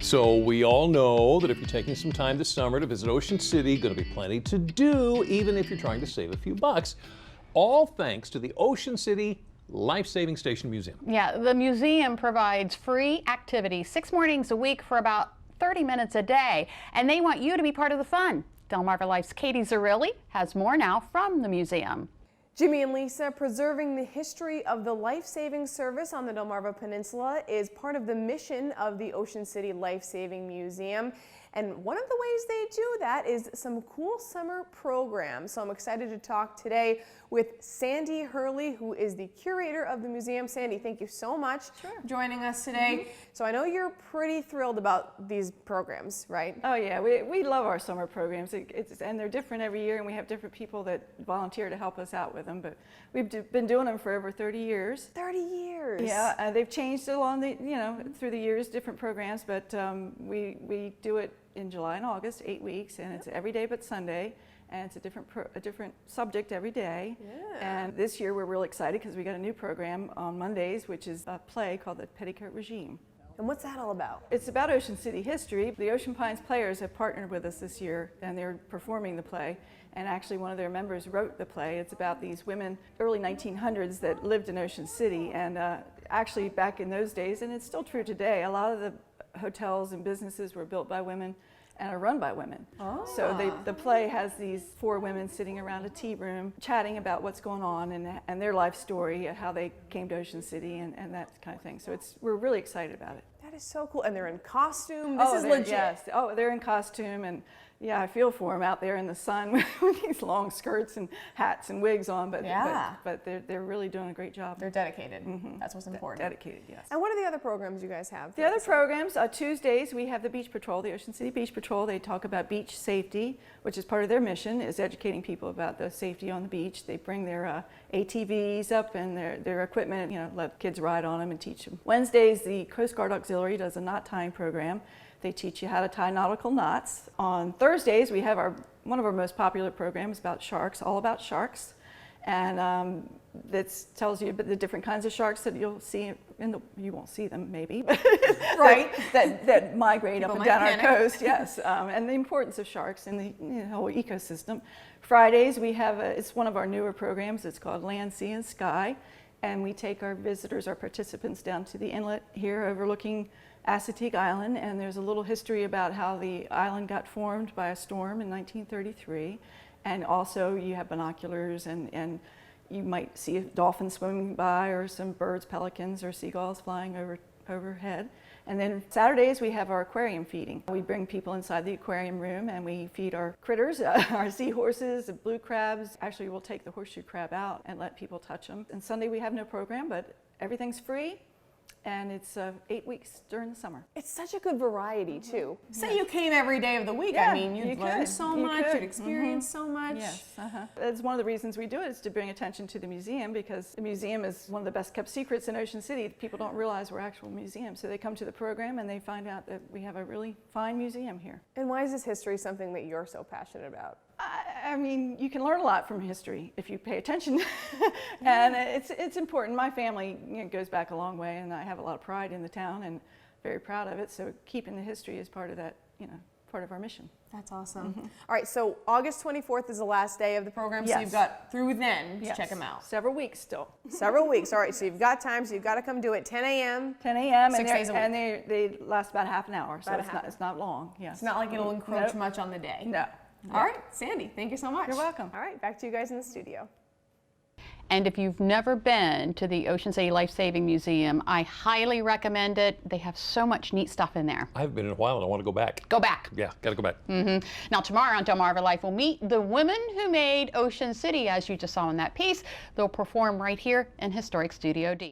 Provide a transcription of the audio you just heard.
So we all know that if you're taking some time this summer to visit Ocean City, going to be plenty to do, even if you're trying to save a few bucks. All thanks to the Ocean City Life-Saving Station Museum. Yeah, the museum provides free activities 6 mornings a week for about 30 minutes a day, and they want you to be part of the fun. Delmarva Life's Katie Zarilli has more now from the museum. Jimmy and Lisa, preserving the history of the life-saving service on the Delmarva Peninsula is part of the mission of the Ocean City Life-Saving Museum. And one of the ways they do that is some cool summer programs. So I'm excited to talk today with Sandy Hurley, who is the curator of the museum. Sandy, thank you so much for joining us today. So I know you're pretty thrilled about these programs, right? Oh yeah, we love our summer programs. And they're different every year, and we have different people that volunteer to help us out with them. But we've been doing them for over 30 years. 30 years. Yeah, they've changed along the through the years, different programs. But we do it in July and August, 8 weeks, and it's every day but Sunday, and it's a different subject every day. Yeah. And this year we're really excited because we got a new program on Mondays, which is a play called The Petticoat Regime. And what's that all about? It's about Ocean City history. The Ocean Pines Players have partnered with us this year, and they're performing the play. And actually one of their members wrote the play. It's about these women, early 1900s, that lived in Ocean City. And actually back in those days, and it's still true today, a lot of the hotels and businesses were built by women and are run by women. Oh. So the play has these 4 women sitting around a tea room chatting about what's going on and their life story, how they came to Ocean City and that kind of thing. So we're really excited about it. That is so cool. And they're in costume. This is legit. Yes. Oh, they're in costume, and yeah, I feel for them out there in the sun with these long skirts and hats and wigs on, but they're really doing a great job. They're dedicated. That's what's important. Dedicated, yes. And what are the other programs you guys have? The other programs, Tuesdays we have the Beach Patrol, the Ocean City Beach Patrol. They talk about beach safety, which is part of their mission, is educating people about the safety on the beach. They bring their ATVs up and their equipment, let kids ride on them and teach them. Wednesdays, the Coast Guard Auxiliary does a knot tying program. They teach you how to tie nautical knots. On Thursdays, we have one of our most popular programs about sharks, all about sharks. And that tells you about the different kinds of sharks that you'll see you won't see them maybe, right? that migrate up and down panic. our coast, yes. And the importance of sharks in the whole ecosystem. Fridays, we have it's one of our newer programs. It's called Land, Sea, and Sky. And we take our visitors, our participants, down to the inlet here overlooking Assateague Island, and there's a little history about how the island got formed by a storm in 1933. And also you have binoculars, and you might see a dolphin swimming by, or some birds, pelicans, or seagulls flying overhead. And then Saturdays we have our aquarium feeding. We bring people inside the aquarium room and we feed our critters, our seahorses, the blue crabs. Actually, we'll take the horseshoe crab out and let people touch them. And Sunday we have no program, but everything's free. And it's 8 weeks during the summer. It's such a good variety too. Say you came every day of the week. Yeah, I mean, you'd learn so much, you'd experience so much. Yes, That's one of the reasons we do it, is to bring attention to the museum, because the museum is one of the best kept secrets in Ocean City. People don't realize we're actual museums. So they come to the program and they find out that we have a really fine museum here. And why is this history something that you're so passionate about? I mean, you can learn a lot from history if you pay attention, and it's important. My family goes back a long way, and I have a lot of pride in the town and very proud of it. So keeping the history is part of that, part of our mission. That's awesome. All right, so August 24th is the last day of the program, so Yes. you've got Through then, Yes. check them out. Several weeks still. several weeks. All right, so you've got time, so you've got to come do it. 10 a.m. 10 a.m. 6 days a week. and they last about half an hour, so About a it's not long. Yes. It's not like it'll encroach Nope. much on the day. No. All right, Sandy, thank you so much. You're welcome. All right, back to you guys in the studio. And if you've never been to the Ocean City Life-Saving Museum, I highly recommend it. They have so much neat stuff in there. I haven't been in a while and I want to go back. Go back. Yeah, got to go back. Now tomorrow on Delmarva Life, we'll meet the women who made Ocean City, as you just saw in that piece. They'll perform right here in Historic Studio D.